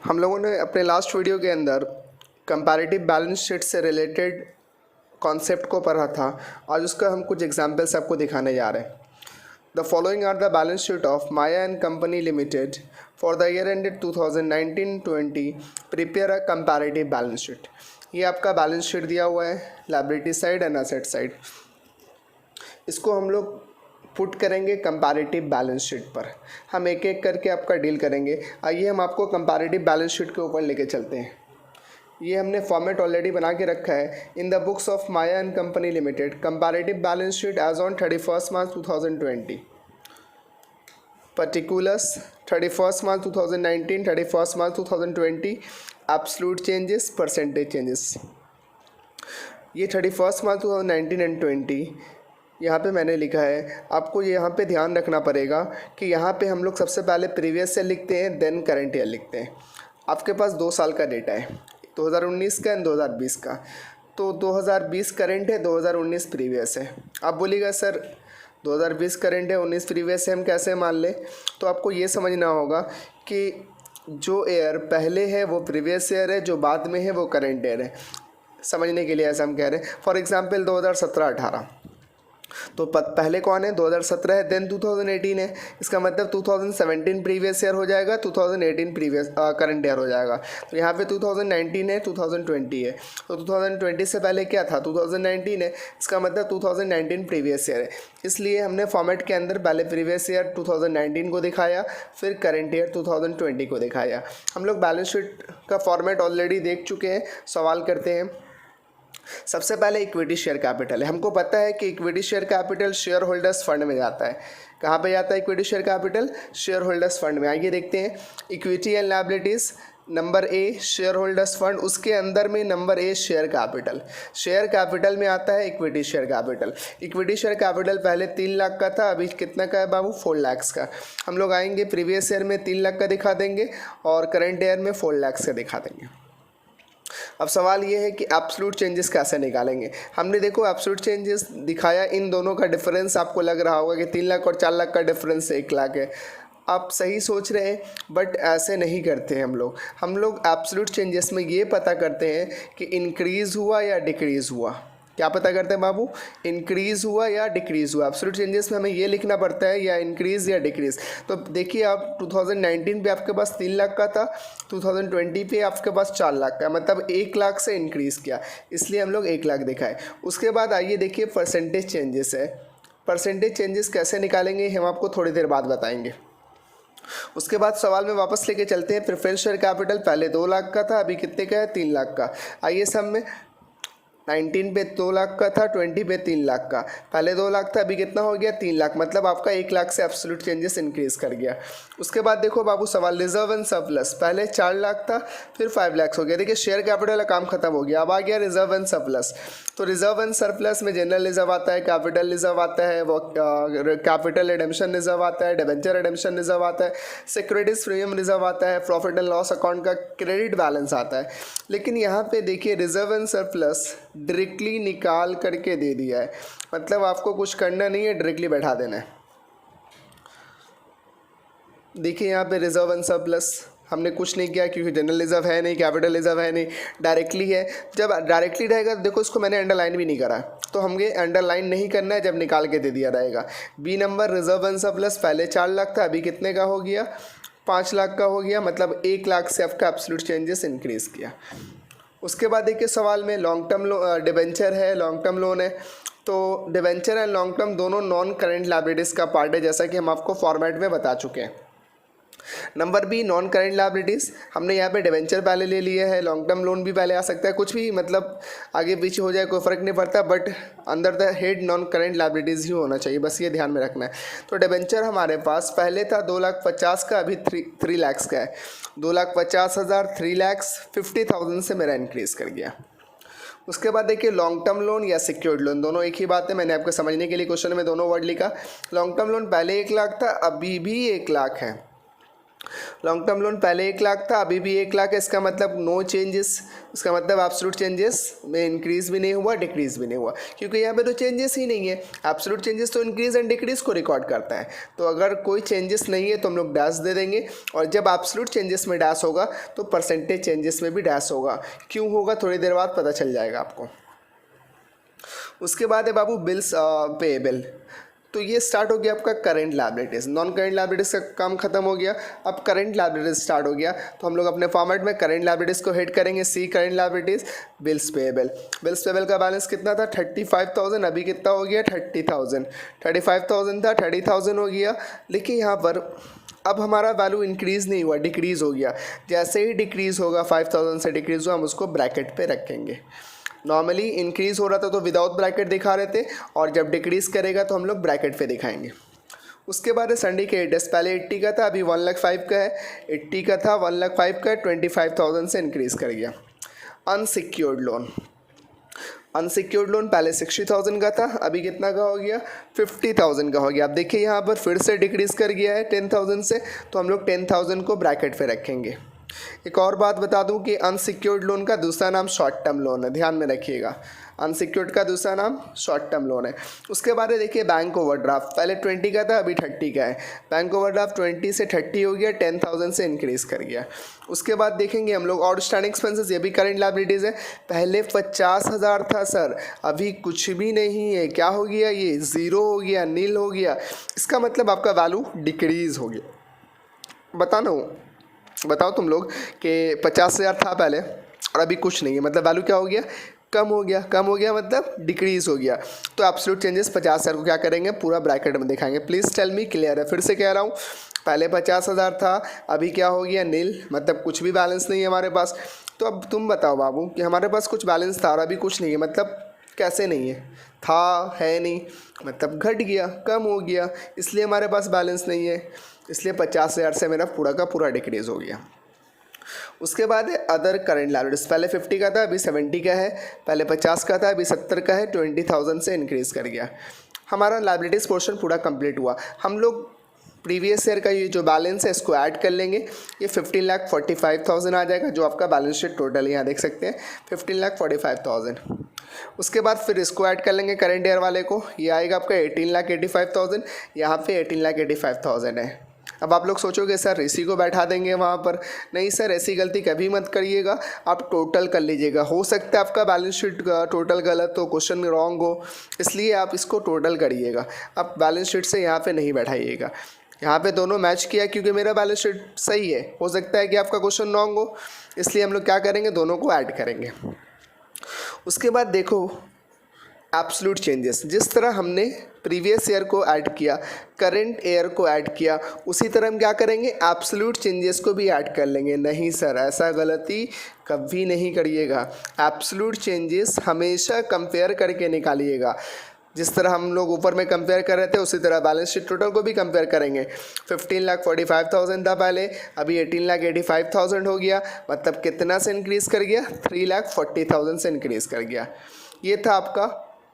हम लोगों ने अपने लास्ट वीडियो के अंदर कंपैरेटिव बैलेंस शीट से रिलेटेड कॉन्सेप्ट को पढ़ा था। आज उसका हम कुछ एग्जांपल्स आपको दिखाने जा रहे हैं। The following are the balance sheet of Maya and company limited for the year ended 2019-20। Prepare a comparative balance sheet. ये आपका बैलेंस शीट दिया हुआ है, liability side and asset side. इसको हम लोग पुट करेंगे कंपैरेटिव बैलेंस शीट पर। हम एक एक करके आपका डील करेंगे। आइए हम आपको कंपैरेटिव बैलेंस शीट के ऊपर लेके चलते हैं। ये हमने फॉर्मेट ऑलरेडी बना के रखा है। In the books of Maya and company limited comparative balance sheet as on 31 March 2020। Particulars 31 March 2019, 31 March 2020। Absolute changes, percentage changes. ये 31 मार्च 2019 एंड 20 यहाँ पे मैंने लिखा है। आपको यहाँ पे ध्यान रखना पड़ेगा कि यहाँ पे हम लोग सबसे पहले प्रीवियस ईयर लिखते हैं, देन करंट ईयर लिखते हैं। आपके पास 2 साल का डेटा है, 2019 का एंड 2020 का। तो 2020 करंट है, 2019 प्रीवियस है। आप बोलिएगा सर 2020 करंट है, 19 प्रीवियस है, हम कैसे मान लें? तो आपको ये समझना होगा कि जो ईयर पहले है वो प्रीवियस ईयर है, जो बाद में है वो करंट ईयर है। समझने के लिए ऐसा हम कह रहे हैं। फॉर एग्जांपल 2017-18 तो पहले कौन है? 2017 है, देन 2018 है। इसका मतलब 2017 प्रीवियस ईयर हो जाएगा, 2018 प्रीवियस करंट ईयर हो जाएगा। तो यहाँ पे 2019 है, 2020 है। तो 2020 से पहले क्या था? 2019 है। इसका मतलब 2019 प्रीवियस ईयर है। इसलिए हमने फॉर्मेट के अंदर पहले प्रीवियस ईयर 2019 को दिखाया, फिर करंट ईयर 2020 को दिखाया। हम लोग बैलेंस शीट का फॉर्मेट ऑलरेडी देख चुके हैं। सवाल करते हैं। सबसे पहले इक्विटी शेयर कैपिटल है। हमको पता है कि equity share capital share holders fund में जाता है। कहाँ पे जाता है equity share capital? Share holders fund में। आइए देखते हैं। Equity and liabilities, number A share holders fund, उसके अंदर में number A share capital. Share capital में आता है equity share capital. Equity share capital पहले 3 लाख का था, अभी कितना का है बाबू? 4 लाख का। हम लोग आएंगे प्रीवियस ईयर में 3 लाख का दिखा देंगे और करंट ईयर में 4 लाख का दिखा देंगे। अब सवाल ये है कि एब्सोल्यूट चेंजेस कैसे निकालेंगे। हमने देखो एब्सोल्यूट चेंजेस दिखाया, इन दोनों का डिफरेंस आपको लग रहा होगा कि 3 लाख और 4 लाख का डिफरेंस 1 लाख है। आप सही सोच रहे हैं, बट ऐसे नहीं करते हम लोग एब्सोल्यूट चेंजेस में ये पता करते हैं कि इंक्रीज़ हुआ या डिक्रीज़ हुआ। क्या पता करते हैं बाबू? इंक्रीज़ हुआ या डिक्रीज़ हुआ। एब्सोल्यूट चेंजेस में हमें ये लिखना पड़ता है, या इंक्रीज़ या डिक्रीज़। तो देखिए आप 2019 पे आपके पास 3 लाख का था, 2020 पे आपके पास 4 लाख का, मतलब 1 लाख से इंक्रीज़ किया, इसलिए हम लोग 1 लाख दिखाए। उसके बाद आइए देखिए परसेंटेज चेंजेस है। परसेंटेज चेंजेस कैसे निकालेंगे हम आपको थोड़ी देर बाद बताएंगे। उसके बाद सवाल में वापस लेके चलते हैं। प्रेफरेंस शेयर कैपिटल पहले 2 लाख का था, अभी कितने का है? 3 लाख का। आइए सब में 19 पे 2 लाख का था, 20 पे 3 लाख का। पहले 2 लाख था, अभी कितना हो गया? 3 लाख। मतलब आपका 1 लाख से एब्सोल्यूट चेंजेस इंक्रीज कर गया। उसके बाद देखो बाबू सवाल रिजर्व एंड सरप्लस। पहले 4 लाख था, फिर 5 लाख हो गया। देखिए शेयर कैपिटल का काम खत्म हो गया, अब आ गया रिजर्व एंड सरप्लस। तो रिजर्व एंड सरप्लस में जनरल रिजर्व आता है, कैपिटल रिजर्व आता है, वो कैपिटल रिडेम्पशन रिजर्व आता है, डिबेंचर रिडेम्पशन रिजर्व आता है, सिक्योरिटीज प्रीमियम रिजर्व आता है, प्रॉफिट एंड लॉस अकाउंट का क्रेडिट बैलेंस आता है। लेकिन यहाँ पे देखिए रिजर्व एंड सरप्लस डायरेक्टली निकाल करके दे दिया है। मतलब आपको कुछ करना नहीं है, डायरेक्टली बैठा देना है। देखिए यहाँ पे रिजर्व एंड सरप्लस हमने कुछ नहीं किया, क्योंकि जनरल रिजर्व है नहीं, कैपिटल रिजर्व है नहीं, डायरेक्टली है। जब डायरेक्टली रहेगा देखो, इसको मैंने अंडरलाइन भी नहीं करा, तो हमें अंडरलाइन नहीं करना है जब निकाल के दे दिया रहेगा। B number reserve and surplus पहले 4 लाख था, अभी कितने का हो गया? 5 लाख का हो गया। मतलब 1 लाख से आपका एब्सोल्यूट चेंजेस इंक्रीज़ किया। उसके बाद देखिए सवाल में लॉन्ग टर्म डिबेंचर है, लॉन्ग टर्म लोन है। तो डिबेंचर एंड लॉन्ग टर्म दोनों नॉन करेंट लायबिलिटीज़ का पार्ट है, जैसा कि हम आपको फॉर्मेट में बता चुके हैं। Number B non current liabilities. हमने यहाँ पे डिबेंचर पहले ले लिए है, लॉन्ग टर्म लोन भी पहले आ सकता है, कुछ भी मतलब आगे पीछे हो जाए कोई फ़र्क नहीं पड़ता, बट अंदर the head non current liabilities ही होना चाहिए, बस ये ध्यान में रखना है। तो डिबेंचर हमारे पास पहले था 2,50,000 का, अभी 3 लाख का है। 2,50,000, 3 लाख 50,000 से मेरा इंक्रीज़ कर गया। उसके बाद देखिए लॉन्ग टर्म लोन या सिक्योर्ड लोन, दोनों एक ही बात है। मैंने आपको समझने के लिए क्वेश्चन में दोनों वर्ड लिखा। लॉन्ग टर्म लोन पहले 1 लाख था, अभी भी 1 लाख है। लॉन्ग टर्म लोन पहले 1 लाख था, अभी भी 1 लाख है, इसका मतलब नो चेंजेस, इसका मतलब एब्सोल्यूट चेंजेस में इंक्रीज़ भी नहीं हुआ, डिक्रीज़ भी नहीं हुआ, क्योंकि यहाँ पे तो चेंजेस ही नहीं है। एब्सोल्यूट चेंजेस तो इंक्रीज़ एंड डिक्रीज़ को रिकॉर्ड करता है, तो अगर कोई चेंजेस नहीं है तो हम लोग डैश दे देंगे, और जब एब्सोल्यूट चेंजेस में डैश होगा तो परसेंटेज चेंजेस में भी डैश होगा। क्यों होगा थोड़ी देर बाद पता चल जाएगा आपको। उसके बाद है बाबू बिल्स पेएबल। तो ये स्टार्ट हो गया आपका current liabilities, non current liabilities का काम खत्म हो गया, अब करंट लायबिलिटीज़ स्टार्ट हो गया। तो हम लोग अपने फॉर्मेट में करंट लायबिलिटीज़ को हेड करेंगे, C current liabilities, bills payable. Bills payable का बैलेंस कितना था 35,000, अभी कितना हो गया 30,000। 35,000 था 30,000 हो गया, लेकिन यहाँ पर अब हमारा वैल्यू इंक्रीज़ नहीं हुआ, डिक्रीज़ हो गया। जैसे ही डिक्रीज़ होगा 5,000 से डिक्रीज़ हुआ हम उसको ब्रैकेट पे रखेंगे। नॉर्मली इंक्रीज़ हो रहा था तो विदाउट ब्रैकेट दिखा रहे थे, और जब डिक्रीज़ करेगा तो हम लोग ब्रैकेट पे दिखाएंगे। उसके बाद है सिंडिकेट, पहले 80 का था, अभी 1,05,000 का है। 80 का था 1,05,000 का है, 25,000 से इंक्रीज़ कर गया। अनसिक्योर्ड लोन, अनसिक्योर्ड लोन पहले 60,000 का था, अभी कितना का हो गया 50,000 का हो गया। अब देखिए यहाँ पर फिर से डिक्रीज़ कर गया है 10,000 से, तो हम लोग 10,000 को ब्रैकेट पे रखेंगे। एक और बात बता दूं कि अनसिक्योर्ड लोन का दूसरा नाम शॉर्ट टर्म लोन है, ध्यान में रखिएगा। अनसिक्योर्ड का दूसरा नाम शॉर्ट टर्म लोन है। उसके बाद देखिए बैंक ओवरड्राफ्ट, पहले 20 का था, अभी 30 का है। बैंक ओवरड्राफ्ट 20 से 30 हो गया, 10,000 से इंक्रीज़ कर गया। उसके बाद देखेंगे हम लोग आउटस्टैंडिंग एक्सपेंसेस, ये भी करंट लायबिलिटीज़ है। पहले 50,000 था सर, अभी कुछ भी नहीं है, क्या हो गया ये ज़ीरो हो गया, नील हो गया। इसका मतलब आपका वैल्यू डिक्रीज़ हो गया। बताओ तुम लोग कि 50,000 था पहले और अभी कुछ नहीं है, मतलब वैल्यू क्या हो गया कम हो गया। कम हो गया मतलब डिक्रीज़ हो गया। तो एब्सोल्यूट चेंजेस 50,000 को क्या करेंगे पूरा ब्रैकेट में दिखाएंगे। प्लीज़ टेल मी क्लियर है, फिर से कह रहा हूँ, पहले 50,000 था, अभी क्या हो गया नील, मतलब कुछ भी बैलेंस नहीं है हमारे पास। तो अब तुम बताओ बाबू कि हमारे पास कुछ बैलेंस था और अभी कुछ नहीं है, मतलब कैसे नहीं है, था है नहीं, मतलब घट गया, कम हो गया, इसलिए हमारे पास बैलेंस नहीं है। इसलिए 50,000 से मेरा पूरा का पूरा डिक्रीज़ हो गया। उसके बाद है अदर करंट लायबिलिटीज़, पहले 50 का था, अभी 70 का है। पहले 50 का था, अभी 70 का है, 20,000 से इंक्रीज़ कर गया। हमारा लायबिलिटीज़ पोर्शन पूरा कंप्लीट हुआ। हम लोग प्रीवियस ईयर का ये जो बैलेंस है इसको ऐड कर लेंगे, ये 15,45,000 आ जाएगा, जो आपका बैलेंस शीट टोटल यहाँ देख सकते हैं 15,45,000। उसके बाद फिर इसको ऐड कर लेंगे करंट ईयर वाले को, ये आएगा आपका 18,85,000, यहाँ पे 18,85,000 है। अब आप लोग सोचोगे सर इसी को बैठा देंगे वहाँ पर, नहीं सर ऐसी गलती कभी मत करिएगा, आप टोटल कर लीजिएगा। हो सकता है आपका बैलेंस शीट टोटल गलत हो, क्वेश्चन रॉन्ग हो, इसलिए आप इसको टोटल करिएगा, आप बैलेंस शीट से यहाँ पे नहीं बैठाइएगा। यहाँ पे दोनों मैच किया क्योंकि मेरा बैलेंस शीट सही है, हो सकता है कि आपका क्वेश्चन रॉन्ग हो, इसलिए हम लोग क्या करेंगे दोनों को ऐड करेंगे। उसके बाद देखो एब्सोल्यूट चेंजेस, जिस तरह हमने प्रीवियस ईयर को ऐड किया, करंट ईयर को ऐड किया, उसी तरह हम क्या करेंगे एब्सोल्यूट चेंजेस को भी ऐड कर लेंगे। नहीं सर ऐसा गलती कभी नहीं करिएगा, एब्सोल्यूट चेंजेस हमेशा कंपेयर करके निकालिएगा। जिस तरह हम लोग ऊपर में कंपेयर कर रहे थे उसी तरह बैलेंस शीट टोटल को भी कंपेयर करेंगे। 15,45,000 था पहले, अभी 18,85,000 हो गया, मतलब कितना से इंक्रीज़ कर गया 3,40,000 से इंक्रीज़ कर गया। ये था आपका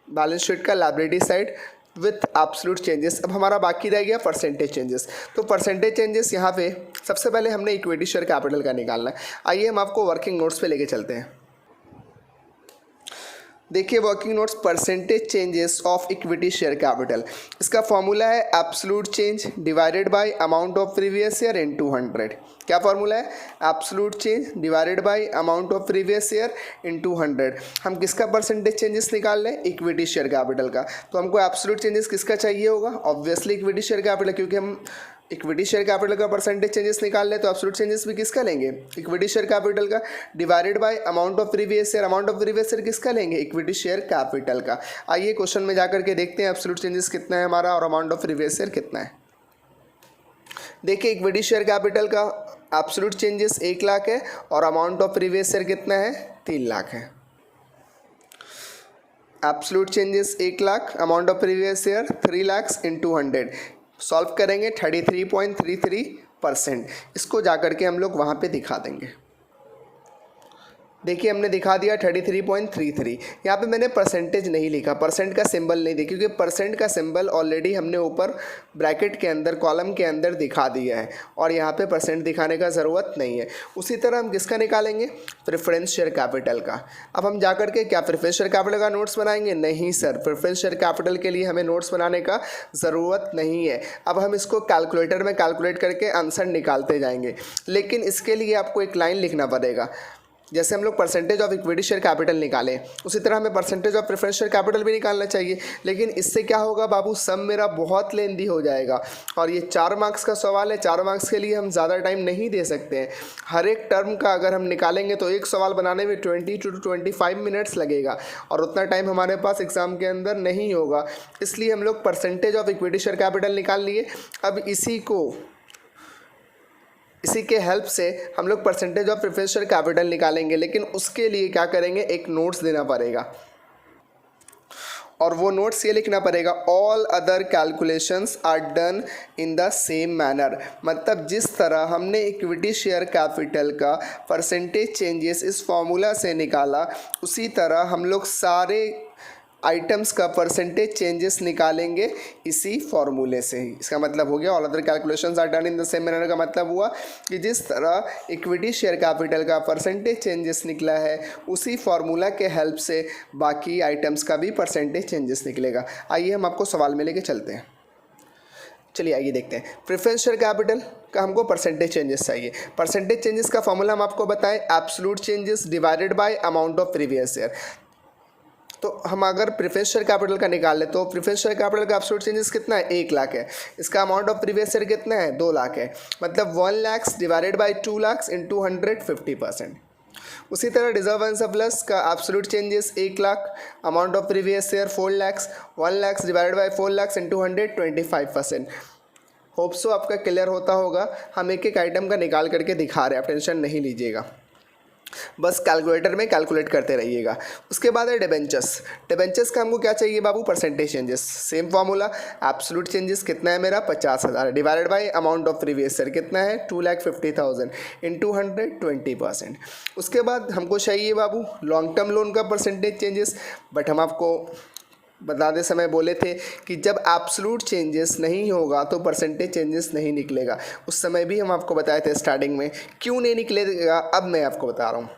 बैलेंस शीट का liability side with absolute changes. अब हमारा बाकी रह गया परसेंटेज चेंजेस। तो परसेंटेज चेंजेस यहाँ पे सबसे पहले हमने इक्विटी शेयर कैपिटल का निकालना है। आइए हम आपको वर्किंग नोट्स पे लेके चलते हैं। देखिए working notes, percentage changes of equity share capital, इसका फॉर्मूला है absolute change divided by amount of previous year into 100। क्या फॉर्मूला है absolute change divided by amount of previous year into 100। हम किसका परसेंटेज चेंजेस निकाल रहे हैं इक्विटी शेयर कैपिटल का, तो हमको एब्सोल्यूट चेंजेस किसका चाहिए होगा ऑब्वियसली इक्विटी शेयर कैपिटल, क्योंकि हम इक्विटी शेयर कैपिटल का परसेंटेज चेंजेस निकाल ले तो एब्सोल्यूट चेंजेस भी किसका लेंगे इक्विटी शेयर कैपिटल का, divided by amount of previous year. Amount of previous year किसका लेंगे इक्विटी शेयर कैपिटल का। आइए क्वेश्चन में जाकर के देखते हैं एब्सोल्यूट चेंजेस कितना है हमारा और अमाउंट ऑफ प्रीवियस ईयर कितना है। देखिए इक्विटी शेयर कैपिटल का एब्सोल्यूट चेंजेस 1 लाख है और अमाउंट ऑफ प्रीवियस ईयर कितना है 3 लाख है। Absolute changes 1 lakh, amount of previous year 3 lakh into 100, solve करेंगे 33.33%। इसको जाकर के हम लोग वहाँ पे दिखा देंगे। देखिए हमने दिखा दिया 33.33। यहाँ पे मैंने परसेंटेज नहीं लिखा, परसेंट का सिंबल नहीं दिया, क्योंकि परसेंट का सिंबल ऑलरेडी हमने ऊपर ब्रैकेट के अंदर कॉलम के अंदर दिखा दिया है और यहाँ पे परसेंट दिखाने का ज़रूरत नहीं है। उसी तरह हम किसका निकालेंगे, प्रेफरेंस शेयर कैपिटल का। अब हम जा करके क्या प्रेफरेंस शेयर कैपिटल का नोट्स बनाएंगे? नहीं सर, प्रेफरेंस शेयर कैपिटल के लिए हमें नोट्स बनाने का ज़रूरत नहीं है। अब हम इसको कैलकुलेटर में कैलकुलेट करके आंसर निकालते जाएंगे, लेकिन इसके लिए आपको एक लाइन लिखना पड़ेगा। जैसे हम लोग percentage of equity share capital निकालें, उसी तरह हमें percentage of preference share capital भी निकालना चाहिए। लेकिन इससे क्या होगा बाबू, सम मेरा बहुत लेंदी हो जाएगा और ये 4 मार्क्स का सवाल है। 4 मार्क्स के लिए हम ज़्यादा टाइम नहीं दे सकते हैं। हर एक टर्म का अगर हम निकालेंगे तो एक सवाल बनाने में 20 to 25 मिनट्स लगेगा और उतना टाइम हमारे पास एग्ज़ाम के अंदर नहीं होगा। इसलिए हम लोग percentage of equity share capital निकाल लिए। अब इसी के हेल्प से हम लोग percentage of preference share capital निकालेंगे, लेकिन उसके लिए क्या करेंगे, एक नोट्स देना पड़ेगा और वो नोट्स ये लिखना पड़ेगा, all other calculations are done in the same manner. मतलब जिस तरह हमने इक्विटी शेयर कैपिटल का परसेंटेज चेंजेस इस फॉर्मूला से निकाला, उसी तरह हम लोग सारे आइटम्स का परसेंटेज चेंजेस निकालेंगे इसी फॉर्मूले से ही। इसका मतलब हो गया all other calculations are done in the same manner का मतलब हुआ कि जिस तरह इक्विटी शेयर कैपिटल का परसेंटेज चेंजेस निकला है, उसी फॉर्मूला के हेल्प से बाकी आइटम्स का भी परसेंटेज चेंजेस निकलेगा। आइए हम आपको सवाल में लेके चलते हैं। चलिए आइए देखते हैं। प्रेफरेंस शेयर कैपिटल का हमको परसेंटेज चेंजेस चाहिए। परसेंटेज चेंजेस का फॉर्मूला हम आपको बताएं, absolute changes divided by amount of previous year. तो हम अगर प्रेफरेंस शेयर कैपिटल का निकाल ले तो प्रेफरेंस शेयर कैपिटल का एब्सोल्यूट चेंजेस कितना है, 1 लाख है। इसका अमाउंट ऑफ प्रीवियस ईयर कितना है, 2 लाख है। मतलब 1 lakh divided by 2 lakh into 150%। उसी तरह रिजर्व एंड सरप्लस का absolute changes 1 lakh, amount of previous year 4 lakh, 1 lakh divided by 4 lakh into 125%। Hope so आपका क्लियर होता होगा। हम एक एक आइटम का निकाल करके दिखा रहे हैं, आप टेंशन नहीं लीजिएगा, बस कैलकुलेटर में कैलकुलेट करते रहिएगा। उसके बाद है डिबेंचर्स। डिबेंचर्स का हमको क्या चाहिए बाबू, percentage changes. Same formula, absolute changes कितना है मेरा 50,000 divided by amount of previous year कितना है 2,50,000 इंटू 120%। उसके बाद हमको चाहिए बाबू लॉन्ग टर्म लोन का परसेंटेज चेंजेस। बट हम आपको बताते समय बोले थे कि जब एब्सोल्यूट चेंजेस नहीं होगा तो परसेंटेज चेंजेस नहीं निकलेगा। उस समय भी हम आपको बताए थे स्टार्टिंग में, क्यों नहीं निकलेगा अब मैं आपको बता रहा हूँ।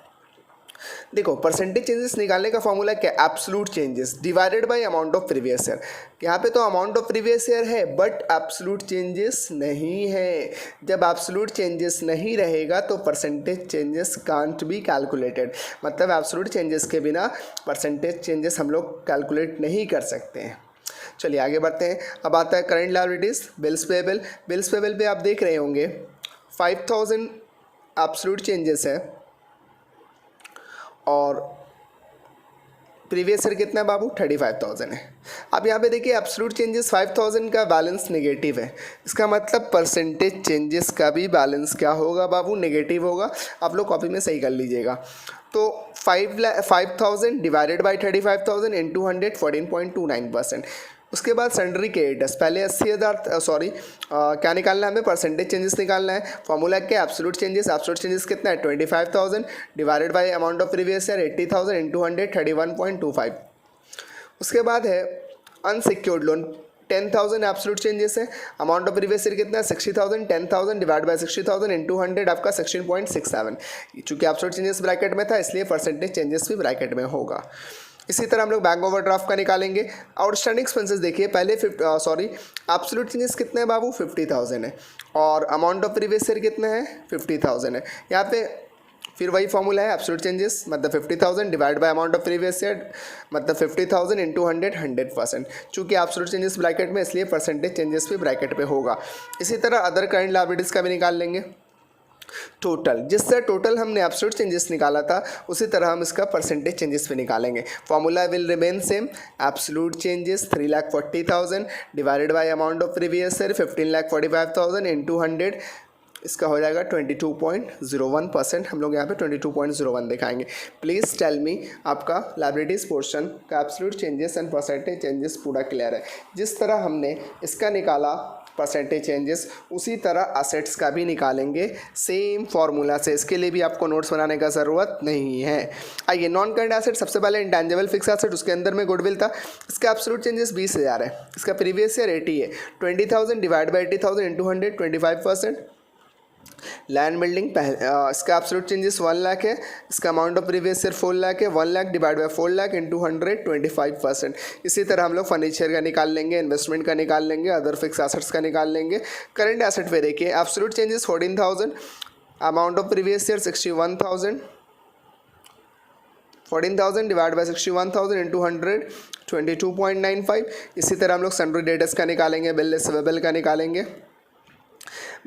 देखो परसेंटेज चेंजेस निकालने का फॉर्मूला क्या, absolute changes divided by amount of previous year. यहाँ पे तो अमाउंट ऑफ प्रीवियस ईयर है बट एब्सोल्यूट चेंजेस नहीं है। जब एब्सोल्यूट चेंजेस नहीं रहेगा तो percentage changes can't be calculated. मतलब एब्सोल्यूट चेंजेस के बिना परसेंटेज चेंजेस हम लोग कैलकुलेट नहीं कर सकते हैं। चलिए आगे बढ़ते हैं। अब आता है current liabilities, bills payable. Bills payable पे आप देख रहे होंगे 5,000 एब्सोल्यूट चेंजेस है और प्रीवियस ईयर कितना है बाबू 35,000 है। अब यहाँ पे देखिए एब्सोल्यूट चेंजेस 5,000 का बैलेंस नेगेटिव है। इसका मतलब परसेंटेज चेंजेस का भी बैलेंस क्या होगा बाबू, नेगेटिव होगा। आप लोग कॉपी में सही कर लीजिएगा। तो 5,000 डिवाइडेड बाई 35,000 इंटू 100 14.29%। उसके बाद सन्ड्री क्रेडिटर्स, पहले 80,000 क्या निकालना है हमें, परसेंटेज चेंजेस निकालना है। फॉर्मूला क्या, एब्सोल्यूट चेंजेस कितना है 25,000 divided by amount of previous year 80,000 into 100 31.25। उसके बाद है अनसिक्योर्ड लोन, 10,000 एब्सोल्यूट चेंजेस है। अमाउंट ऑफ प्रीवियस ईयर कितना है 60,000, 10,000 डिवाइड बाय 60,000 इंटू 100 आपका 16.67। चूँकि एब्सोल्यूट चेंजेस ब्रैकेट में था इसलिए परसेंटेज चेंजेस भी ब्रैकेट में होगा। इसी तरह हम लोग बैंक ओवरड्राफ्ट का निकालेंगे। आउटस्टैंडिंग एक्सपेंसेस देखिए पहले एब्सोल्यूट चेंजेस कितने हैं बाबू 50,000 है और अमाउंट ऑफ प्रीवियस ईयर कितना है 50,000 है। यहाँ पे फिर वही फॉर्मूला है, एब्सोल्यूट चेंजेस मतलब 50,000 divide by amount of previous year मतलब 50,000 इंटू 100%। चूँकि एब्सोल्यूट चेंजेस ब्रैकेट में इसलिए परसेंटेज चेंजेस भी ब्रैकेट पे होगा। इसी तरह अदर करंट लायबिलिटीज़ का भी निकाल लेंगे। टोटल, जिससे टोटल हमने एब्सोल्यूट चेंजेस निकाला था उसी तरह हम इसका परसेंटेज चेंजेस पे निकालेंगे। Formula will remain same, absolute changes 3,40,000 divided by amount of previous year 15,45,000 into 100, इसका हो जाएगा 22.01%। हम लोग यहाँ पे 22.01 दिखाएंगे। प्लीज़ टेल मी आपका लायबिलिटीज़ पोर्शन का absolute changes and percentage changes पूरा क्लियर है। जिस तरह हमने इसका निकाला परसेंटेज चेंजेस, उसी तरह असेट्स का भी निकालेंगे सेम फार्मूला से। इसके लिए भी आपको नोट्स बनाने का ज़रूरत नहीं है। आइए, नॉन करंट एसेट सबसे पहले इंटेंजिबल फिक्स एसेट, उसके अंदर में गुडविल था। इसका एब्सोल्यूट चेंजेस 20,000 है, इसका प्रीवियस ईयर 80 है। 20,000 divide by 80,000 into 100, 25%। Land building इसका एब्सोल्यूट चेंजेस 1 लाख है, इसका amount of previous year 4 lakh है। 1 lakh divide by 4 lakh into 100, 25%। इसी तरह हम लोग फर्नीचर का निकाल लेंगे, इन्वेस्टमेंट का निकाल लेंगे, अदर फिक्स एसेट्स का निकाल लेंगे। करंट एसेट पे देखिए, absolute changes 14,000, amount of previous year 61,000। 14,000 divide by 61,000 into 100, 22.95। इसी तरह हम लोग सन्ड्री डेटर्स का निकालेंगे, बिल रिसीवेबल का निकालेंगे।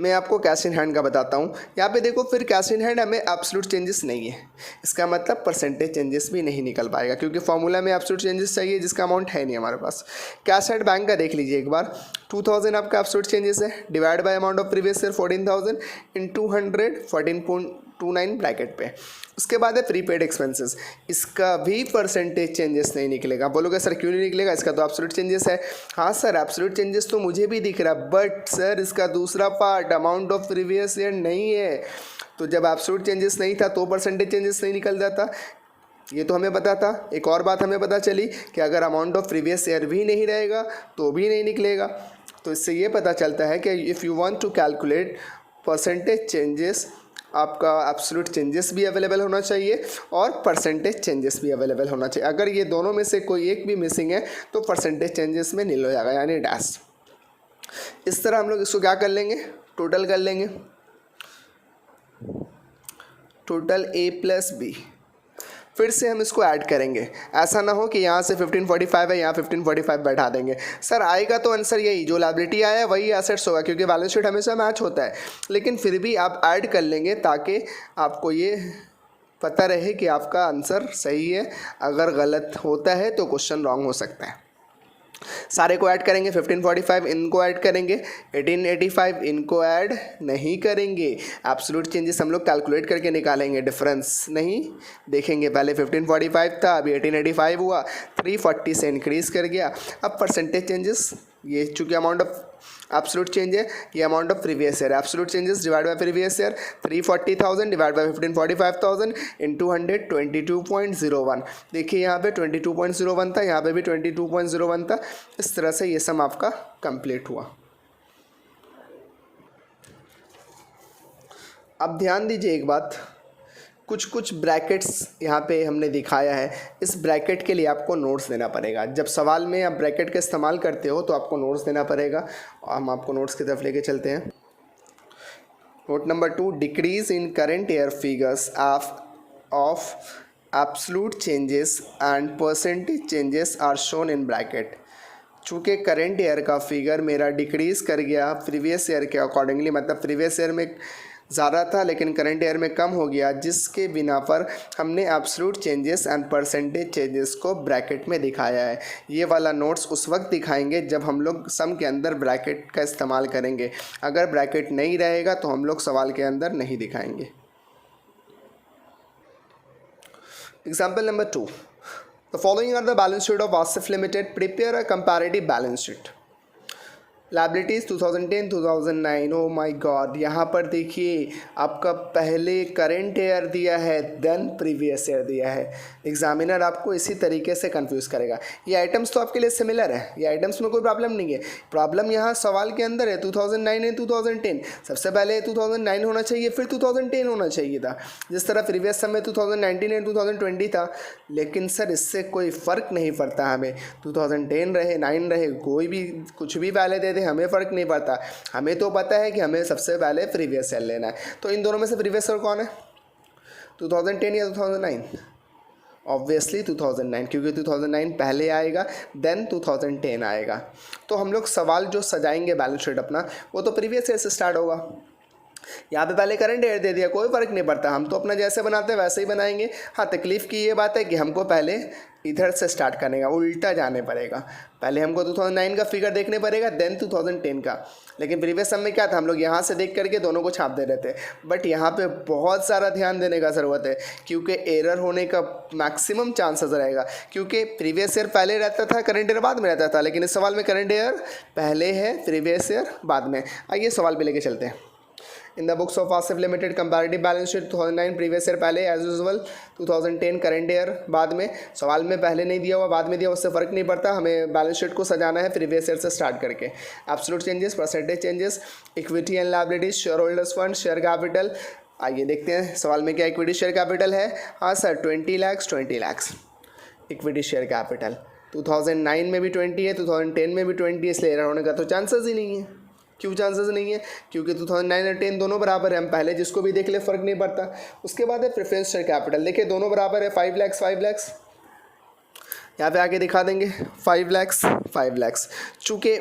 मैं आपको कैश इन हैंड का बताता हूँ। यहाँ पे देखो, फिर कैश इन हैंड हमें एब्सोल्यूट चेंजेस नहीं है, इसका मतलब परसेंटेज चेंजेस भी नहीं निकल पाएगा, क्योंकि फॉर्मूला में एब्सोल्यूट चेंजेस चाहिए जिसका अमाउंट है नहीं हमारे पास। कैश एट बैंक का देख लीजिए एक बार, 2,000 आपका एब्सोल्यूट चेंजेस है, divide by amount of previous year 14,000 into 100, 14.29 bracket पे। उसके बाद है प्रीपेड एक्सपेंसेस, इसका भी परसेंटेज चेंजेस नहीं निकलेगा। बोलोगे सर क्यों नहीं निकलेगा, इसका तो एब्सोल्यूट चेंजेस है। हाँ सर, एब्सोल्यूट चेंजेस तो मुझे भी दिख रहा है, बट सर इसका दूसरा part amount of previous year नहीं है। तो जब एब्सोल्यूट चेंजेस नहीं था तो परसेंटेज चेंजेस नहीं निकल जाता, ये तो हमें पता था। एक और बात हमें पता चली कि अगर अमाउंट ऑफ प्रीवियस ईयर भी नहीं रहेगा तो भी नहीं निकलेगा। तो इससे ये पता चलता है कि if you want to calculate percentage changes, आपका एब्सोल्यूट चेंजेस भी अवेलेबल होना चाहिए और परसेंटेज चेंजेस भी अवेलेबल होना चाहिए। अगर ये दोनों में से कोई एक भी मिसिंग है तो परसेंटेज चेंजेस में नील हो जाएगा, यानी डैश। इस तरह हम लोग इसको क्या कर लेंगे, टोटल कर लेंगे, टोटल A प्लस B। फिर से हम इसको ऐड करेंगे, ऐसा ना हो कि यहाँ से 1545 है यहाँ 1545 बैठा देंगे। सर आएगा तो आंसर यही, जो लायबिलिटी आया है वही एसेट्स होगा, क्योंकि बैलेंस शीट हमेशा मैच होता है। लेकिन फिर भी आप ऐड कर लेंगे ताकि आपको ये पता रहे कि आपका आंसर सही है। अगर गलत होता है तो क्वेश्चन रॉन्ग हो सकता है। सारे को ऐड करेंगे, 1545 इनको ऐड करेंगे, 1885 इनको ऐड नहीं करेंगे। एब्सोल्यूट चेंजेस हम लोग कैलकुलेट करके निकालेंगे, डिफरेंस नहीं देखेंगे। पहले 1545 था, अभी 1885 हुआ, 340 से इंक्रीज़ कर गया। अब परसेंटेज चेंजेस, ये चूँकि अमाउंट ऑफ एब्सोल्यूट चेंज है, ये amount of previous year, absolute changes divide by previous year, 340,000 divide by 1545,000 into 100, 22.01। देखिए यहाँ पे 22.01 था, यहाँ पे भी 22.01 था। इस तरह से ये सम आपका कंप्लीट हुआ। अब ध्यान दीजिए एक बात, कुछ ब्रैकेट्स यहाँ पे हमने दिखाया है, इस ब्रैकेट के लिए आपको नोट्स देना पड़ेगा। जब सवाल में आप ब्रैकेट का इस्तेमाल करते हो तो आपको नोट्स देना पड़ेगा। हम आपको नोट्स की तरफ लेके चलते हैं। Note number 2, decrease in current year figures of absolute changes and percentage changes are shown in bracket. चूँकि करेंट ईयर का फिगर मेरा डिक्रीज़ कर गया प्रीवियस ईयर के अकॉर्डिंगली, मतलब प्रीवियस ईयर में ज़्यादा था लेकिन करंट ईयर में कम हो गया, जिसके बिना पर हमने absolute changes and percentage changes को ब्रैकेट में दिखाया है। ये वाला नोट्स उस वक्त दिखाएंगे जब हम लोग सम के अंदर ब्रैकेट का इस्तेमाल करेंगे। अगर ब्रैकेट नहीं रहेगा तो हम लोग सवाल के अंदर नहीं दिखाएंगे। Example number 2, the following are the balance sheet of Wasif limited, prepare a comparative balance sheet. Liabilities 2010 2009, oh my god. यहाँ पर देखिए आपका पहले करेंट ईयर दिया है, देन प्रीवियस ईयर दिया है। एग्जामिनर आपको इसी तरीके से कंफ्यूज करेगा। ये आइटम्स तो आपके लिए सिमिलर है, ये आइटम्स में कोई प्रॉब्लम नहीं है। प्रॉब्लम यहाँ सवाल के अंदर है 2009 है 2010। सबसे पहले 2009 होना चाहिए, फिर 2010 होना चाहिए था, जिस तरह प्रीवियस समय 2019 एंड 2020 था। लेकिन सर इससे कोई फ़र्क नहीं पड़ता हमें, 2010 रहे 9 रहे, कोई भी कुछ भी पहले दे दे, हमें फ़र्क नहीं पड़ता। हमें तो पता है कि हमें सबसे पहले प्रीवियस ईयर लेना है। तो इन दोनों में से प्रीवियस ईयर कौन है, 2010 या 2009? ऑब्वियसली 2009, क्योंकि 2009 पहले आएगा देन 2010 आएगा। तो हम लोग सवाल जो सजाएंगे बैलेंस शीट अपना, वो तो प्रीवियस ईयर से स्टार्ट होगा। यहाँ पे पहले करंट ईयर दे दिया, कोई फ़र्क नहीं पड़ता, हम तो अपना जैसे बनाते हैं वैसे ही बनाएंगे। हाँ, तकलीफ़ की ये बात है कि हमको पहले इधर से स्टार्ट करने का, उल्टा जाने पड़ेगा। पहले हमको 2009 का फिगर देखने पड़ेगा, देन 2010 का। लेकिन प्रीवियस सम में क्या था, हम लोग यहाँ से देख करके दोनों को छाप दे रहे थे। बट यहाँ पे बहुत सारा ध्यान देने का ज़रूरत है, क्योंकि एरर होने का मैक्सिमम चांसेस रहेगा। क्योंकि प्रीवियस ईयर पहले रहता था, करंट ईयर बाद में रहता था, लेकिन इस सवाल में करंट ईयर पहले है, प्रीवियस ईयर बाद में। आइए सवाल पे लेके चलते हैं। इन the books of Asif limited comparative balance sheet 2009 previous year पहले एज यूजुअल, 2010 करंट ईयर बाद में। सवाल में पहले नहीं दिया हुआ, बाद में दिया, उससे फ़र्क नहीं पड़ता, हमें बैलेंस शीट को सजाना है प्रीवियस ईयर से स्टार्ट करके। Absolute changes, percentage changes, equity and liabilities, share holders fund, share capital. आइए देखते हैं सवाल में क्या इक्विटी शेयर कैपिटल है। हाँ sir, 20 lakh equity share capital. 2009 में भी 20 है, 2010 में भी 20 है, इसलिए एरर होने का तो चांसेस ही नहीं है। क्यों चांसेस नहीं है? क्योंकि 2009 और 10 दोनों बराबर है, हम पहले जिसको भी देख ले फ़र्क नहीं पड़ता। उसके बाद है प्रेफरेंस शेयर कैपिटल, देखिए दोनों बराबर है, 5 लाख। यहाँ पे आके दिखा देंगे 5 लाख। चूँकि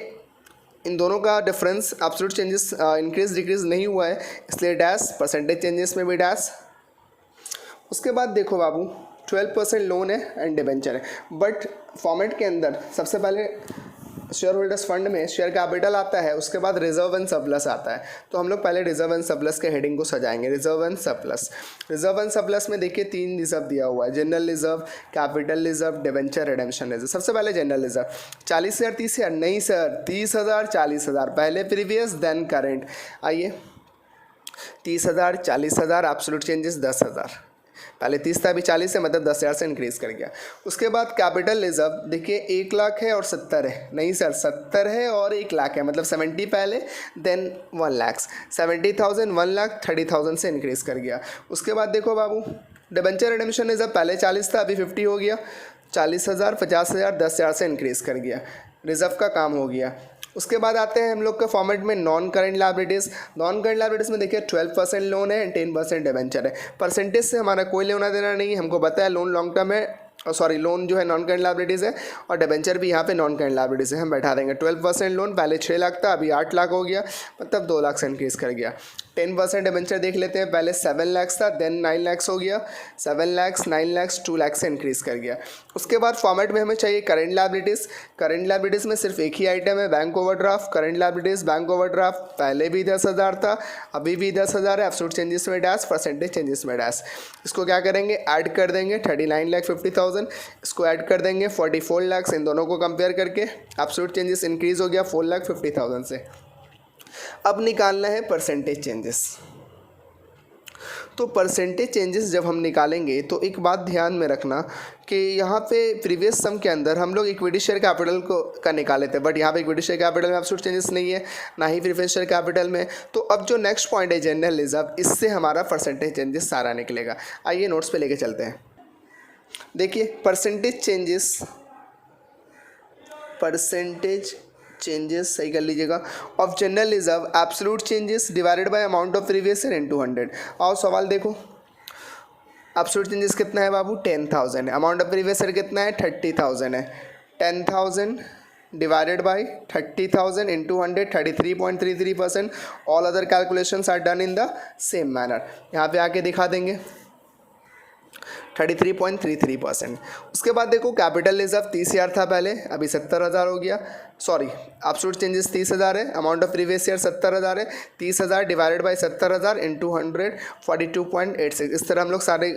इन दोनों का difference absolute changes increase decrease नहीं हुआ है, इसलिए डैश, परसेंटेज चेंजेस में भी डैश। उसके बाद देखो बाबू, 12% लोन है एंड डिबेंचर है, बट फॉर्मेट के अंदर सबसे पहले शेयर होल्डर्स फंड में शेयर कैपिटल आता है, उसके बाद रिजर्व एंड सरप्लस आता है। तो हम लोग पहले रिजर्व एंड सरप्लस के हेडिंग को सजाएंगे। रिजर्व एंड सरप्लस में देखिए 3 रिजर्व दिया हुआ है, general reserve, capital reserve, debenture redemption reserve. सबसे पहले जनरल रिजर्व 40,000 30,000 नहीं सर, 30,000 40,000, पहले प्रीवियस देन करेंट। आइए 30,000 40,000, एब्सोल्यूट चेंजेस 10,000, पहले 30 था, अभी 40 है, मतलब 10,000 से इंक्रीज़ कर गया। उसके बाद कैपिटल रिजर्व देखिए 1 लाख है और 70 है, नहीं सर 70 है और 1 लाख है, मतलब 70 पहले देन 1 लाख, 70,000 1 लाख 30,000 से इंक्रीज़ कर गया। उसके बाद देखो बाबू, डिबेंचर रिडेम्पशन रिजर्व पहले 40 था, अभी 50 हो गया, 40,000 50,000 10,000 से इंक्रीज़ कर गया, रिजर्व का काम हो गया। उसके बाद आते हैं हम लोग के फॉर्मेट में non current liabilities. Non current liabilities में देखिए 12% लोन है एंड 10% डिबेंचर है। परसेंटेज से हमारा कोई लेना देना नहीं है, हमको पता है लोन लॉन्ग टर्म है, सॉरी लोन जो है नॉन करेंट लायबिलिटीज़ है और डिबेंचर भी यहाँ पे नॉन करेंट लायबिलिटीज़ है, हम बैठा देंगे। 12% लोन पहले 6 लाख था, अभी 8 लाख हो गया, मतलब 2 लाख से इंक्रीज़ कर गया। 10% डिबेंचर देख लेते हैं, पहले 7 लाख था, देन 9 लाख हो गया, 7 लाख 9 लाख 2 लाख से इंक्रीज़ कर गया। उसके बाद फॉर्मेट में हमें चाहिए करेंट लायबिलिटीज़। करेंट लायबिलिटीज़ में सिर्फ एक ही आइटम है, bank overdraft. Current liabilities bank overdraft पहले भी 10,000 था, अभी भी 10,000 है, एब्सोल्यूट चेंजेस में डैश, परसेंटेज चेंजेस में डैश। इसको क्या करेंगे, ऐड कर देंगे 39,50,000, इसको ऐड कर देंगे 44 लाख, इन दोनों को कंपेयर करके एब्सोल्यूट चेंजेस इंक्रीज़ हो गया 4,50,000 से। अब निकालना है परसेंटेज चेंजेस। तो परसेंटेज चेंजेस जब हम निकालेंगे तो एक बात ध्यान में रखना कि यहाँ पे प्रीवियस सम के अंदर हम लोग इक्विटी शेयर कैपिटल का निकाले थे, बट यहाँ पे इक्विटी शेयर कैपिटल में एब्सोल्यूट चेंजेस नहीं है, ना ही प्रेफरेंस शेयर कैपिटल में। तो अब जो नेक्स्ट पॉइंट है जनरल रिजर्व, इससे हमारा परसेंटेज चेंजेस सारा निकलेगा। आइए नोट्स पे लेके चलते हैं। देखिए परसेंटेज चेंजेस सही कर लीजिएगा of general reserve, absolute changes divided by amount of previous year into 100। आओ सवाल देखो, एब्सोल्यूट चेंजेस कितना है बाबू, 10,000 है, अमाउंट ऑफ प्रीवियस ईयर कितना है, 30,000 है। 10,000 divided by 30,000 into 100, 33.33%। All other calculations are done in the same manner. यहाँ पे आके दिखा देंगे 33.33%। उसके बाद देखो कैपिटल रिजर्व 30,000 था पहले, अभी 70,000 हो गया, सॉरी एब्सोल्यूट चेंजेस 30,000 है, अमाउंट ऑफ प्रीवियस ईयर 70,000 है, 30,000 डिवाइडेड बाय 70,000 इंटू 100, 42.86। इस तरह हम लोग सारे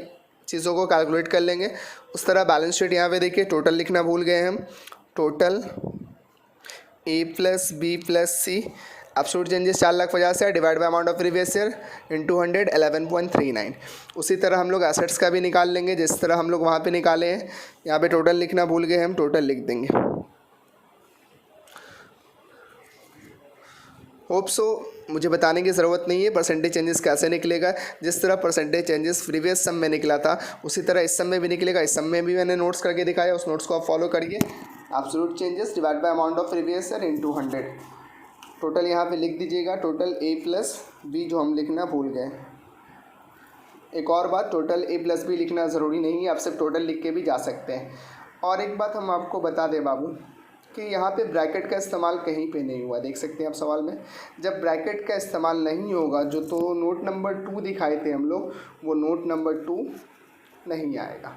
चीज़ों को कैलकुलेट कर लेंगे। उस तरह बैलेंस शीट यहाँ पे देखिए, टोटल लिखना भूल गए हम, total A plus B plus C, absolute changes 4,50,000 divide by amount of previous year into 100, 11.39। उसी तरह हम लोग एसेट्स का भी निकाल लेंगे, जिस तरह हम लोग वहाँ पे निकाले हैं। यहाँ पे टोटल लिखना भूल गए हम, टोटल लिख देंगे। होप सो मुझे बताने की ज़रूरत नहीं है परसेंटेज चेंजेस कैसे निकलेगा। जिस तरह परसेंटेज चेंजेस प्रीवियस सम में निकला था, उसी तरह इस सम में भी निकलेगा। इस सम में भी मैंने नोट्स करके दिखाया, उस नोट्स को आप फॉलो करिए। Absolute changes divide by amount of previous year into 100। Total यहाँ पे लिख दीजिएगा, टोटल A प्लस B जो हम लिखना भूल गए। एक और बात, टोटल A प्लस B लिखना ज़रूरी नहीं है, आप सिर्फ टोटल लिख के भी जा सकते हैं। और एक बात हम आपको बता दें बाबू कि यहाँ पे ब्रैकेट का इस्तेमाल कहीं पे नहीं हुआ, देख सकते हैं आप सवाल में। जब ब्रैकेट का इस्तेमाल नहीं होगा, जो तो नोट नंबर 2 दिखाए थे हम लोग, वो नोट नंबर 2 नहीं आएगा।